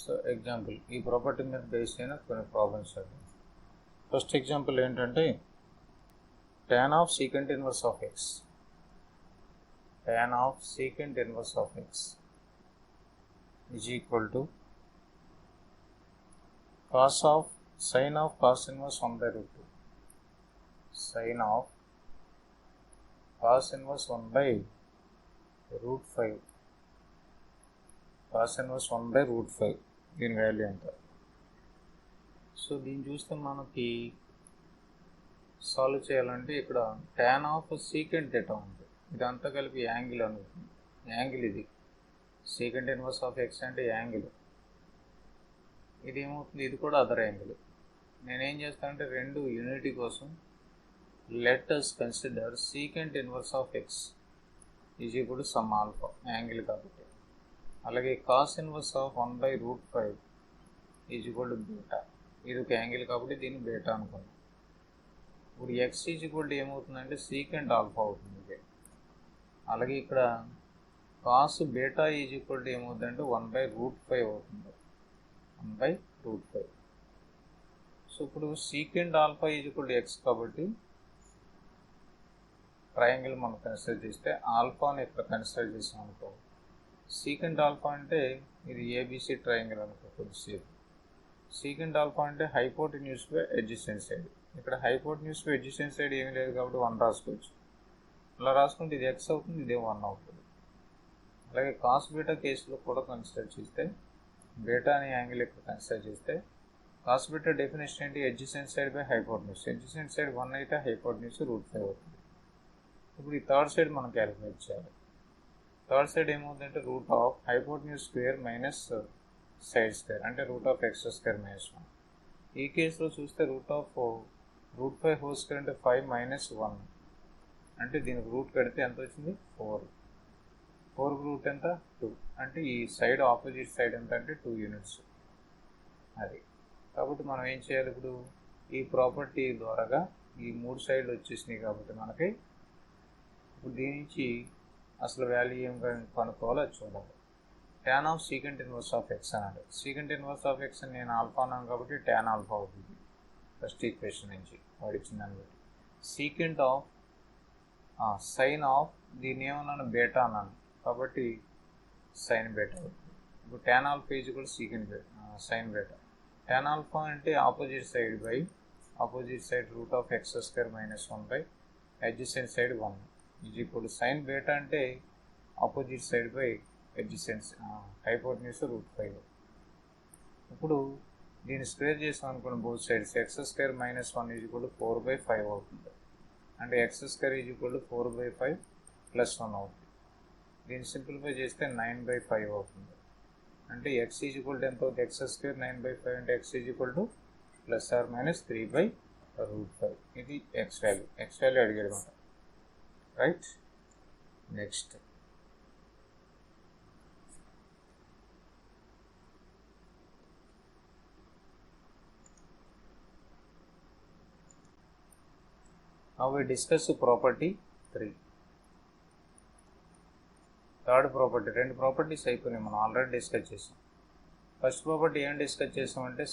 So example ఈ property మీద base అయిన కొన్ని ప్రాబ్లమ్స్ అది. ఫస్ట్ ఎగ్జాంపుల్ ఏంటంటే tan of secant inverse of x is equal to cos of sin of cos inverse 1 by root 2. Sin of cos inverse 1 by root 5. Cos inverse 1 by root 5 దీని value ఎంత. So దీన్ని చూస్తే మనకి solve చేయాలంటే ఇక్కడ tan of secant theta ఉంది, ఇదంతా కలిపి యాంగిల్ అనుకుంటుంది. యాంగిల్ ఇది సీకెంట్ ఇన్వర్స్ ఆఫ్ ఎక్స్ అంటే యాంగిల్, ఇది ఏమవుతుంది, ఇది కూడా అదర్ యాంగిల్. నేనేం చేస్తానంటే రెండు యూనిటీ కోసం let us consider secant inverse of x is equal to some alpha, angle కాబట్టి. అలాగే cos inverse of 1 by root 5 is equal to beta, ఇది ఒక యాంగిల్ కాబట్టి దీన్ని బీటా అనుకున్నాం. ఇప్పుడు ఎక్స్ ఈజ్ ఈక్వల్ టు ఏమవుతుందంటే సీకెంట్ ఆల్ఫా అవుతుంది. అలాగే ఇక్కడ cos beta is equal to ఏమవుతుందంటే 1 by root 5 అవుతుంది, 1 by root 5. సో ఇప్పుడు secant alpha is equal to X కాబట్టి ట్రయాంగిల్ మనం కన్సిడర్ చేస్తే ఆల్ఫాని ఇక్కడ కన్సిడర్ చేసాం అనుకో, సీకెంట్ ఆల్ఫా అంటే ఇది ఏబిసి ట్రయాంగిల్ అనుకో కొద్దిసేపు. సీకెంట్ ఆల్ఫా అంటే హైపోటెన్యూస్ బై అడ్జసెంట్ సైడ్, ఇక్కడ హైపోటెన్యూస్ బై అడ్జసెంట్ సైడ్ ఏమీ లేదు కాబట్టి 1 రాసుకోవచ్చు. అలా రాసుకుంటే ఇది ఎక్స్ అవుతుంది, ఇదే 1 అవుతుంది. అలాగే కాస్ బీటా కేసులో కూడా కన్సిడర్ చేస్తే బీటా అనే యాంగిల్ ఇక్కడ కన్సిడర్ చేస్తే కాస్ బీటా డెఫినేషన్ ఏంటి, adjacent side by hypotenuse. Adjacent side 1 అయితే హైపోటెన్యూస్ √5 అవుతుంది. ఇప్పుడు ఈ థర్డ్ సైడ్ మనం క్యాలిక్యులేట్ చేయాలి. థర్డ్ సైడ్ ఏమవుతుందంటే root of hypotenuse square minus side square అంటే root of x square minus 1. ఈ కేసులో చూస్తే రూట్ ఆఫ్ √5 హోల్ స్క్వేర్ అంటే 5 మైనస్ 1 అంటే దీనికి రూట్ కడితే ఎంత వచ్చింది 4. 4కి రూట్ ఎంత 2 అంటే ఈ సైడ్ ఆపోజిట్ సైడ్ ఎంత అంటే 2 యూనిట్స్ అది. కాబట్టి మనం ఏం చేయాలి, ఇప్పుడు ఈ ప్రాపర్టీ ద్వారాగా ఈ 3 సైడ్లు వచ్చేసినాయి కాబట్టి మనకి ఇప్పుడు దీని నుంచి అసలు వాల్యూ ఏం కనుక్కోవాలో అది చూడాలి. tan of secant inverse of X అన్నాడు. సీకెంట్ ఇన్వర్స్ ఆఫ్ ఎక్స్ అని నేను ఆల్ఫా అన్నాను కాబట్టి tan ఆల్ఫా అవుతుంది ఫస్ట్ ఈక్వేషన్ నుంచి వాడు ఇచ్చిన దాన్ని బట్టి. సీకెంట్ ఆఫ్ సైన్ ఆఫ్ దీన్ని ఏమన్నాను బేటా అన్నాను కాబట్టి సైన్ బేటా అవుతుంది. ఇప్పుడు tan alpha is equal secant sine beta. tan alpha అంటే opposite side by opposite side root of x square minus 1 by adjacent side 1 is equal to sine beta అంటే opposite side by adjacent hypotenuse √5. ఇప్పుడు దీన్ని square చేసాం అనుకున్న both sides x square minus 1 is equal to 4/5 అవుతుంది. అంటే x square is equal to 4/5 plus 1 అవుతుంది. దీన్ని simplify చేస్తే 9/5 అవుతుంది. అంటే ఎక్స్ ఈజ్ ఈక్వల్ టు ఎంత అవుతుంది, ఎక్స్ స్క్వేర్ 9/5 అంటే x is equal to plus or minus 3/√5. ఇది ఎక్స్ వాల్యూ అడిగాడు అనమాట. Right, next now we discuss property 3. Third property, రెండు ప్రాపర్టీస్ అయిపోయినాయి మనం ఆల్రెడీ డిస్కస్ చేసాం. ఫస్ట్ ప్రాపర్టీ ఏం డిస్కస్ చేసామంటే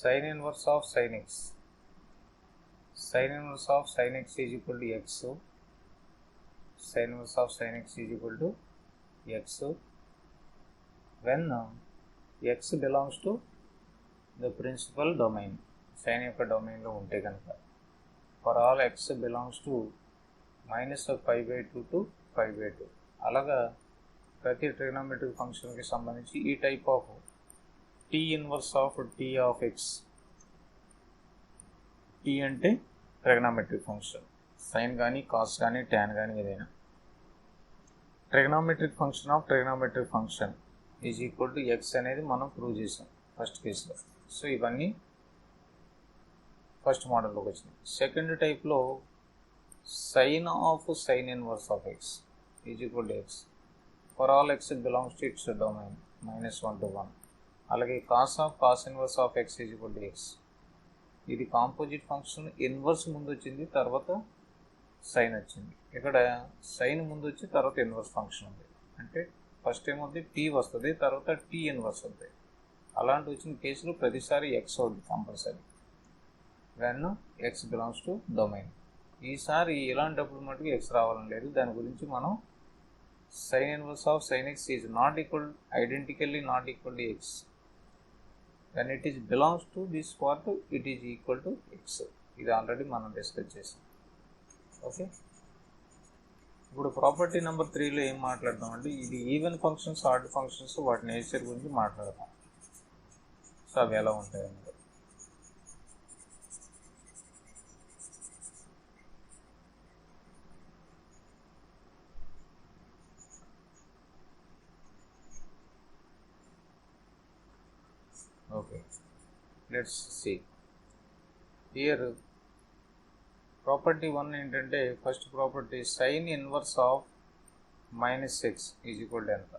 sine inverse of sine x. Sine inverse of sine x is equal to x. Sine inverse of sine x is equal to x when x belongs to the principal domain, sine యొక్క డొమైన్లో ఉంటే కనుక. For all x belongs to -5/2 to 5/2. అలాగా ప్రతి trigonometric ఫంక్షన్కి సంబంధించి ఈ type of T inverse of T of x. T అంటే ట్రిగ్నోమెట్రిక్ ఫంక్షన్, సైన్ కానీ కాస్ కానీ ట్యాన్ కానీ ఏదైనా. Trigonometric function of trigonometric function is equal to x అనేది మనం ప్రూవ్ చేసాం ఫస్ట్ కేసులో. సో ఇవన్నీ ఫస్ట్ మోడల్లోకి వచ్చినాయి. సెకండ్ టైప్లో sine of sine inverse of x is equal to x for all x belongs to its domain -1 to 1. అలాగే cos of cos inverse of x is equal to x. ఇది composite function, inverse ముందు వచ్చింది తర్వాత sign వచ్చింది. ఇక్కడ sign ముందు వచ్చి తర్వాత ఇన్వర్స్ ఫంక్షన్ ఉంది. అంటే ఫస్ట్ ఏమవుతుంది p వస్తుంది, తర్వాత t ఇన్వర్స్ అవుతుంది. అలాంటి వచ్చిన కేసులో ప్రతిసారి x అవుతుంది compulsory when x belongs to domain. ఈసారి ఇలాంటప్పుడు మటుకు x రావాలని లేదు. దాని గురించి మనం sin inverse of sin x is not equal, identically not equal to x. When it is belongs to this part, it is equal to x. ఇది already మనం డిస్కస్ చేసాం. ఓకే, ఇప్పుడు ప్రాపర్టీ నెంబర్ 3లో ఏం మాట్లాడదాం అంటే ఇది ఈవెన్ ఫంక్షన్స్, ఆడ్ ఫంక్షన్స్, వాటి nature గురించి మాట్లాడదాం. సో అవి ఎలా ఉంటాయన్నది. Okay, let's see. Here property 1 ఏంటంటే first property sin inverse of -x is equal to ఎంత.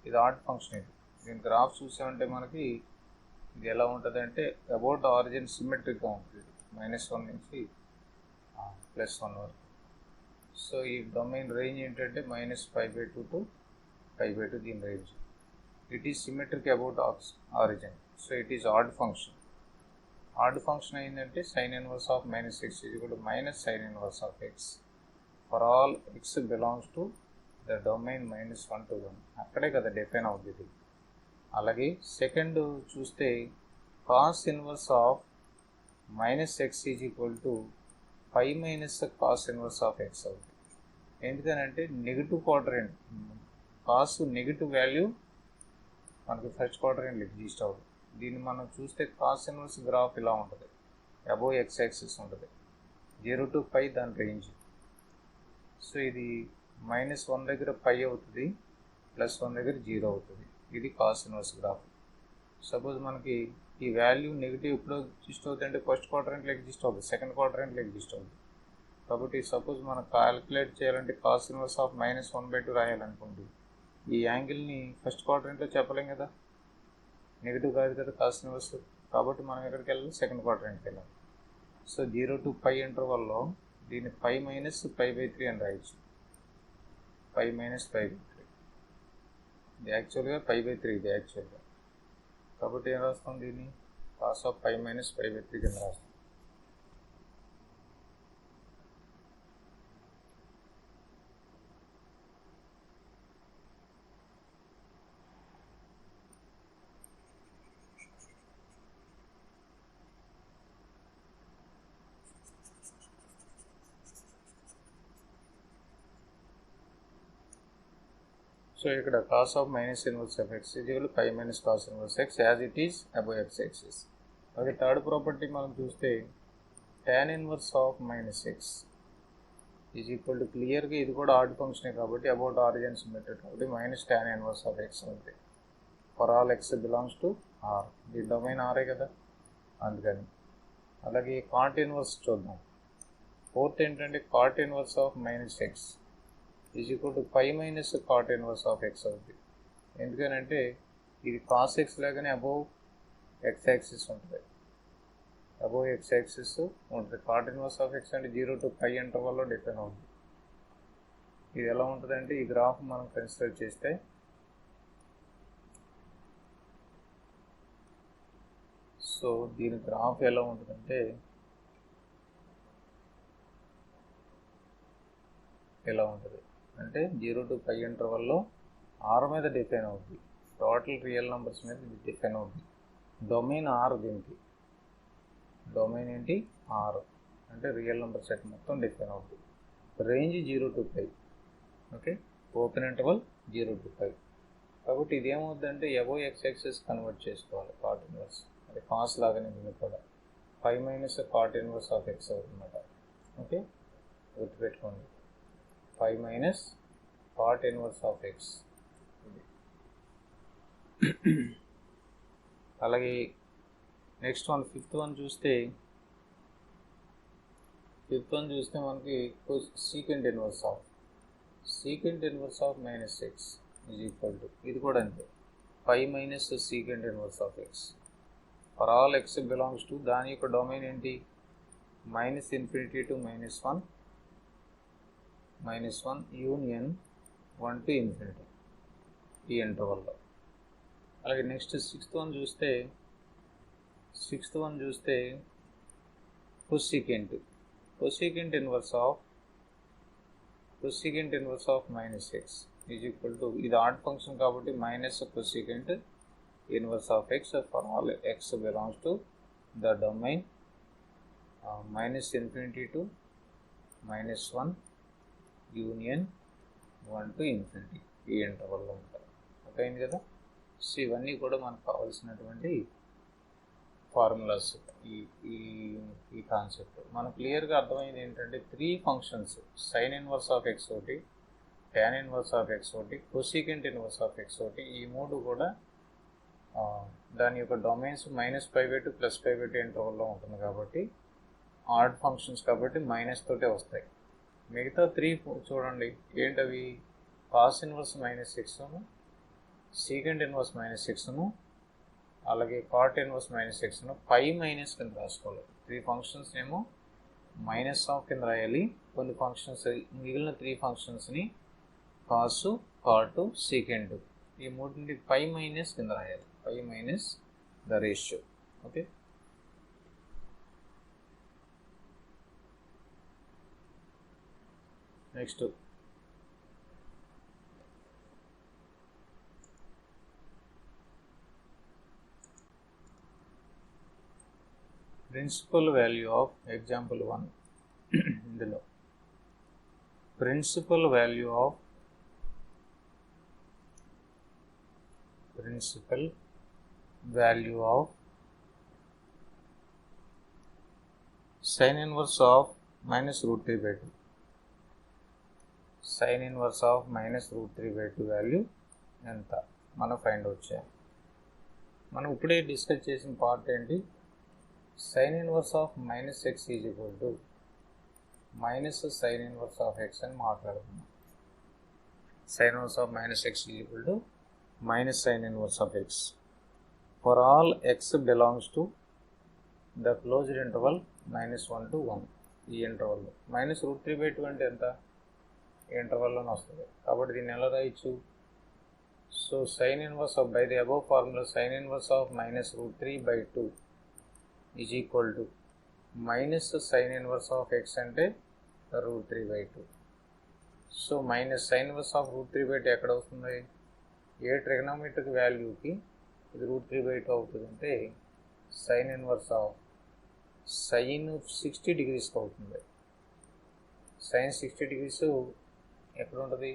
ఇది ఆడ్ ఫంక్షన్. ఇది దీని గ్రాఫ్ చూసామంటే మనకి ఇది ఎలా ఉంటుంది అంటే అబౌట్ ఆరిజిన్ సిమెట్రిక్గా ఉంటుంది, -1 నుంచి +1 వరకు. సో ఈ డొమైన్ రేంజ్ ఏంటంటే -π/2 to π/2 దీని range. It is symmetric about origin. So it is add function. Add function అయిందంటే sin inverse of -x is equal to -sin inverse of x for all x belongs to the domain -1 to 1. అక్కడే కదా define అవుతుంది. అలాగే second చూస్తే cos inverse of -x is equal to π minus cos inverse of x అవుతుంది. ఎందుకనంటే negative quadrant, cos negative value మనకి first quadrant exist అవుతుంది. దీన్ని మనం చూస్తే కాస్ ఇన్వర్స్ గ్రాఫ్ ఇలా ఉంటుంది, అబోవ్ x యాక్సిస్ ఉంటుంది, 0 to π దాని రేంజ్. సో ఇది -1 దగ్గర π అవుతుంది, +1 దగ్గర 0 అవుతుంది. ఇది కాస్ ఇన్వర్స్ గ్రాఫ్. సపోజ్ మనకి ఈ వాల్యూ నెగిటివ్ ఎప్పుడు ఎగ్జిస్ట్ అవుతుంది అంటే ఫస్ట్ క్వాడ్రంట్లో ఎగ్జిస్ట్ అవుతుంది, సెకండ్ క్వాడ్రంట్లో ఎగ్జిస్ట్ అవుతుంది. కాబట్టి సపోజ్ మనం క్యాలిక్యులేట్ చేయాలంటే కాస్ ఇన్వర్స్ ఆఫ్ -1/2 రాయాలనుకోండి, ఈ యాంగిల్ని ఫస్ట్ క్వాడ్రంట్లో చెప్పలేం కదా, నెగిటివ్ కాదు కదా కాస్ ఇన్వర్స్. కాబట్టి మనం ఎక్కడికి వెళ్ళాలి, సెకండ్ క్వాడ్రంట్కి వెళ్ళాలి. సో 0 to π ఇంటర్వల్లో దీన్ని π మైనస్ π/3 అని రాయొచ్చు. π మైనస్ π/3 ఇది యాక్చువల్గా π/3 ఇది యాక్చువల్గా. కాబట్టి ఏం రాస్తాం, దీన్ని కాస్ ఆఫ్ π మైనస్ π/3 కింద రాస్తాం. సో ఇక్కడ cos of minus inverse of x is equal to π minus cos inverse x as it is above x axis. Okay, third property మనం చూస్తే tan inverse of -x is equal to, క్లియర్గా ఇది కూడా odd ఫంక్షనే కాబట్టి about origin symmetric కాబట్టి -tan inverse of x అవుతుంది for all x belongs to R. ఈ డొమైన్ ఆరే కదా, అందుకని. అలాగే కాట్ ఇన్వర్స్ చూద్దాం. ఫోర్త్ ఏంటంటే cot inverse of -x is equal to π minus cot inverse of x అవుతుంది. ఎందుకనంటే ఇది కాస్ x లాగానే అబోవ్ x యాక్సిస్ ఉంటుంది, అబోవ్ x యాక్సిస్ ఉంటుంది. కాట్ ఇన్వర్స్ ఆఫ్ x అంటే 0 to π ఇంటర్వల్లో డిఫైన్ అవుతుంది. ఇది ఎలా ఉంటుందంటే ఈ గ్రాఫ్ మనం కన్సిడర్ చేస్తే సో దీని గ్రాఫ్ ఎలా ఉంటుందంటే ఎలా ఉంటుంది అంటే 0 to π ఇంటర్వల్లో R మీద డిఫైన్ అవుతుంది, టోటల్ రియల్ నెంబర్స్ మీద ఇది డిఫైన్ అవుతుంది. డొమైన్ R, దీనికి డొమైన్ ఏంటి R అంటే రియల్ నెంబర్ సెట్ మొత్తం డిఫైన్ అవుతుంది. Range 0 to π. Okay, open interval 0 to π. కాబట్టి ఇది ఏమవుతుందంటే అబోవ్ x యాక్సిస్ కన్వర్ట్ చేసుకోవాలి కాట్ ఇన్వర్స్, అది కాస్ లాగానే ఉంది కూడా, π minus cot inverse of x అవుతుందన్నమాట. ఓకే, గుర్తుపెట్టుకోండి, π minus cot inverse of x. అలాగే నెక్స్ట్ వన్ ఫిఫ్త్ వన్ చూస్తే మనకి secant inverse of -x is equal to, ఇది కూడా అంతే, π minus secant inverse of x for all x belongs to, దాని యొక్క డొమైన్ ఏంటి -∞ to -1 యూనియన్ 1 to ∞. ఈ ఇంటర్వల్లో. అలాగే నెక్స్ట్ సిక్స్త్ వన్ చూస్తే cosecant inverse of minus X is equal to, ఇది ఆడ్ ఫంక్షన్ కాబట్టి minus cosecant inverse of X for all x belongs to the domain minus infinity to -1 union 1 to infinity ఈ ఇంటర్వల్లో ఉంటాయి. Okay అయింది కదా. So ఇవన్నీ కూడా మనకు కావాల్సినటువంటి ఫార్ములాస్. ఈ కాన్సెప్ట్ మనకు క్లియర్గా అర్థమైంది ఏంటంటే 3 functions, sine inverse of x ఒకటి, ట్యాన్ ఇన్వర్స్ ఆఫ్ ఎక్స్ ఒకటి, కొసీకెంట్ ఇన్వర్స్ ఆఫ్ ఎక్స్ ఒకటి, ఈ 3 కూడా దాని యొక్క డొమైన్స్ -π/2 +π/2 ఇంటర్వల్లో ఉంటుంది కాబట్టి ఆడ్ ఫంక్షన్స్ కాబట్టి మైనస్ తోటే వస్తాయి. మిగతా 3 చూడండి ఏంటవి, కాస్ ఇన్వర్స్ -6, సీకెంట్ ఇన్వర్స్ -6, అలాగే కాట్ ఇన్వర్స్ -6 పై మైనస్ కింద రాసుకోవాలి. 3 ఫంక్షన్స్ ఏమో మైనస్ ఆఫ్ కింద రాయాలి, కొన్ని ఫంక్షన్స్ మిగిలిన 3 ఫంక్షన్స్ని కాసు, కాటు, సీకెంట్ ఈ మూడింటికి పై మైనస్ కింద రాయాలి, pi minus the ratio. Okay, next principal value of example 1. ఇందులో principal value of sine inverse of -√3/2, sine inverse of -√3/2 value ఎంత మనం ఫైండ్ అవుట్ చేయాలి. మనం ఇప్పుడే డిస్కస్ చేసిన పార్ట్ ఏంటి, sine inverse of -x is equal to sine inverse of x అని మాట్లాడుతున్నాం. Sine inverse of -x is equal to sine inverse of x for all x belongs to the closed interval -1 to 1. ఈ ఇంటర్వల్లో -√3/2 అంటే ఎంత, ఈ ఇంటర్వల్లోనే వస్తుంది కాబట్టి దీన్ని ఎలా రాయొచ్చు. So sine inverse of, by the above formula, sine inverse of -√3/2 is equal to sine inverse of x అంటే √3/2. సో సైన్ ఇన్వర్స్ ఆఫ్ √3/2 ఎక్కడ వస్తుంది, ఏ ట్రిగనోమెట్రిక్ వాల్యూకి ఇది √3/2 అవుతుంది అంటే సైన్ ఇన్వర్స్ ఆఫ్ సైన్ 60 degreesకి అవుతుంది. సైన్ 60 degrees ఎక్కడ ఉంటుంది,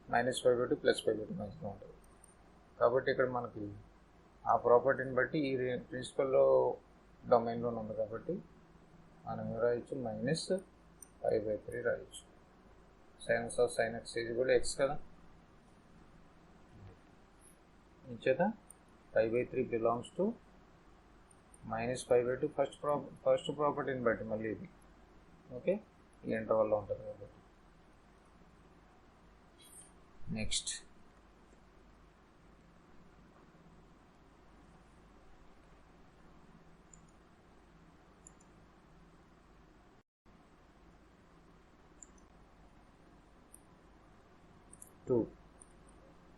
-π/2 +π/2 మధ్యలో ఉంటుంది కాబట్టి ఇక్కడ మనకి ఆ ప్రాపర్టీని బట్టి ఈ ప్రిన్సిపల్లో డొమైన్లోనే ఉంది కాబట్టి మనం రాయొచ్చు -π/3 రాయొచ్చు. Sine of sine x is కూడా x కదా, ఇంచేత π/3 బిలాంగ్స్ టు -π/2 ఫస్ట్ ప్రాపర్టీని బట్టి మళ్ళీ ఇది. ఓకే, ఈ ఇంటర్వల్లో ఉంటుంది కాబట్టి. Next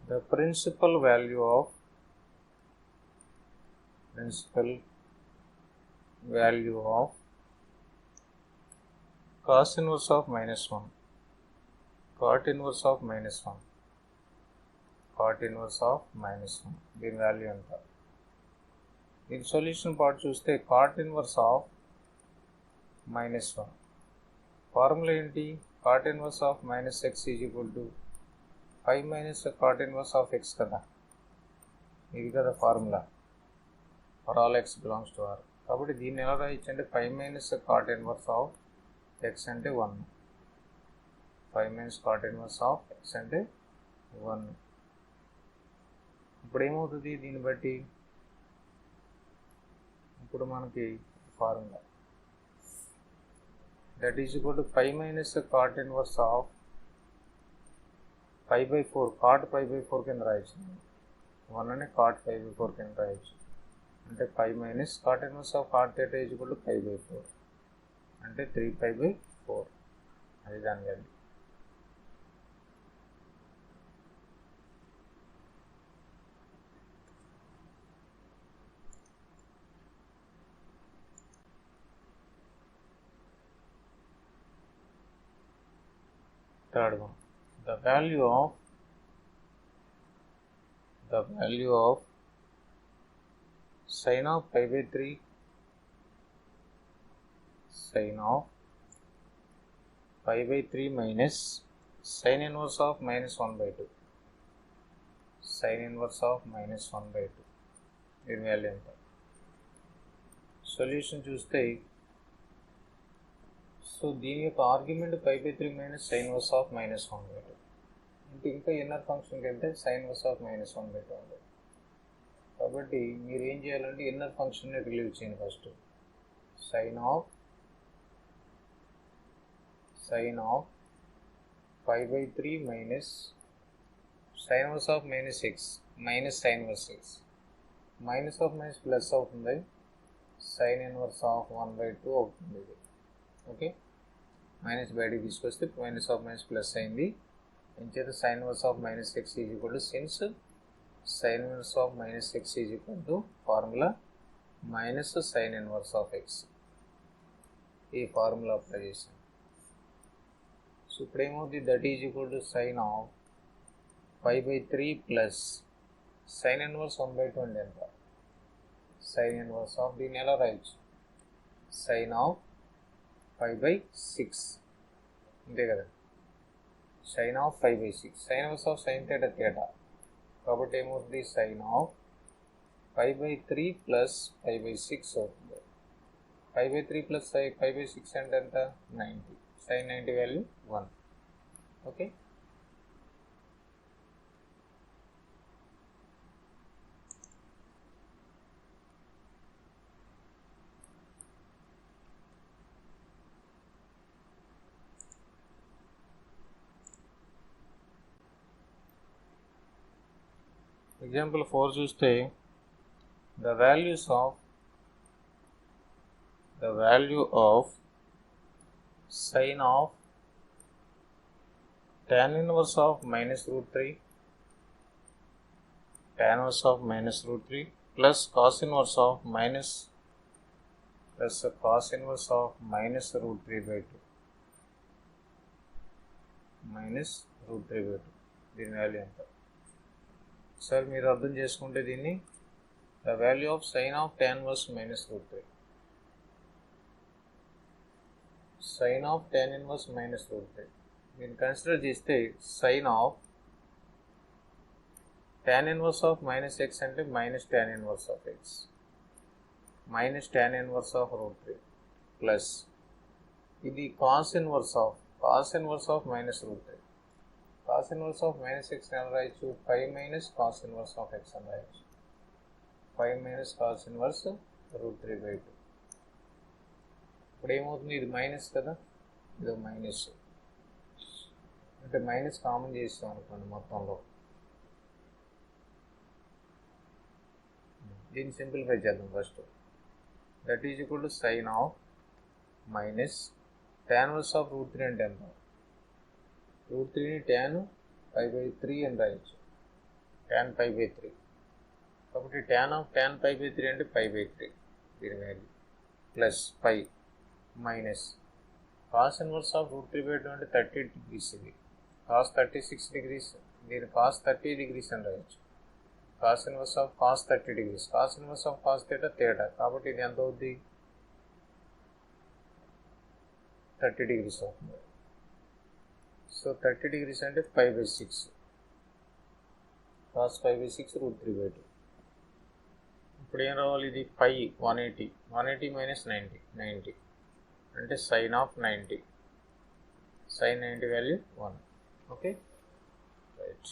the principal value of cos inverse of -1, cot inverse of -1, దీని వాల్యూ ఎంత. దీని సొల్యూషన్ పార్ట్ చూస్తే cot inverse of -1 ఫార్ములా ఏంటి, cot inverse of -x is equal to π - cot inverse of x కదా, ఇది కదా formula for all x belongs to R. కాబట్టి దీన్ని ఎలా రాయొచ్చు అంటే π - cot inverse of x అంటే 1, π - cot inverse of x అంటే 1. ఇప్పుడు ఏమవుతుంది దీన్ని బట్టి, ఇప్పుడు మనకి formula that is equal to π - cot inverse of π/4, cot π/4 కింద రాయొచ్చు, 1 అని cot π/4 కింద రాయొచ్చు. అంటే π - cot inverse of cot θ is equal to π/4 అంటే 3π/4, అది దాని వాల్యూ. third one, the value of sin of pi by 3 sin of pi by 3 minus sin inverse of minus 1 by 2 sin inverse of minus 1 by 2 దీని value ఎంత? Solution చూస్తే so దీని యొక్క argument pi by 3 minus sin inverse of minus 1 by 2 అంటే ఇంకా inner ఫంక్షన్కి వెళ్తే sin inverse of minus 1 by 2 ఉంది. కాబట్టి మీరు ఏం చేయాలంటే ఇన్నర్ ఫంక్షన్ని రిలీవ్ చేయండి. First sin of pi by 3 minus sin inverse of minus x minus sin inverse x minus of minus plus అవుతుంది, sin inverse of 1 by 2 అవుతుంది ఇది. ఓకే, మైనస్ బయటికి తీసుకొస్తే మైనస్ ఆఫ్ మైనస్ ప్లస్ అయింది. ఎంచేత sin inverse of minus x is equal to since sin inverse of minus x is equal to formula minus sin inverse of x. ఈ formula apply చేసాం. So ఇప్పుడు ఏమవుతుంది, that is equal to sin of pi by 3 plus sin inverse 1 by 2 అంటే ఎంత? sin inverse of దీన్ని ఎలా రాయొచ్చు? sin of pi by 6 అంతే కదా, sin of pi by 6 sin inverse of sin theta theta. కాబట్టి ఏమవుతుంది, sin of pi by 3 plus pi by 6 అవుతుంది. pi by 3 plus pi by 6 అంటే ఎంత? 90. sin 90 value 1. ఓకే, ఎగ్జాంపుల్ 4 చూస్తే the value of sin of tan inverse of minus root 3 plus cos inverse of minus root 3 by 2 దీని value ఎంత? Sir మీరు అర్థం చేసుకుంటే దీన్ని the value of sine of tan inverse minus root 3 sine of tan inverse minus root 3 దీన్ని consider చేస్తే sine of tan inverse of minus x అంటే minus tan inverse of x minus tan inverse of root 3 plus ఇది cos inverse of minus root 3 cos inverse of minus x అని రాయొచ్చు, 5 minus cos inverse of x అని రాయొచ్చు, 5 minus cos inverse root 3 by 2. ఇప్పుడు ఏమవుతుంది, ఇది minus కదా, ఇది మైనస్ అంటే మైనస్ కామన్ చేస్తాం అనుకోండి మొత్తంలో. దీన్ని సింప్లిఫై చేద్దాం first. That is equal to sine of minus tan inverse of root 3 అంటే ఎంత? root 3ని tan pi by 3 అని రాయొచ్చు, tan pi by 3. కాబట్టి tan pi by 3 అంటే pi by 3 దీని value plus pi minus cos inverse of root 3 by 2 అంటే 30 degrees ఇది, cos 36 degrees దీని cos 30 degrees అని రాయొచ్చు, cos inverse of cos 30 degrees cos inverse of cos theta theta. కాబట్టి ఇది ఎంత అవుద్ది, 30 degrees అవుతుంది. సో 30 degrees అంటే 5 by 6 cos 5 by 6 root 3 by 2. ఇప్పుడు ఏం రావాలి, ఇది పై 180 minus 90 అంటే sin of 90 value 1. Okay, right.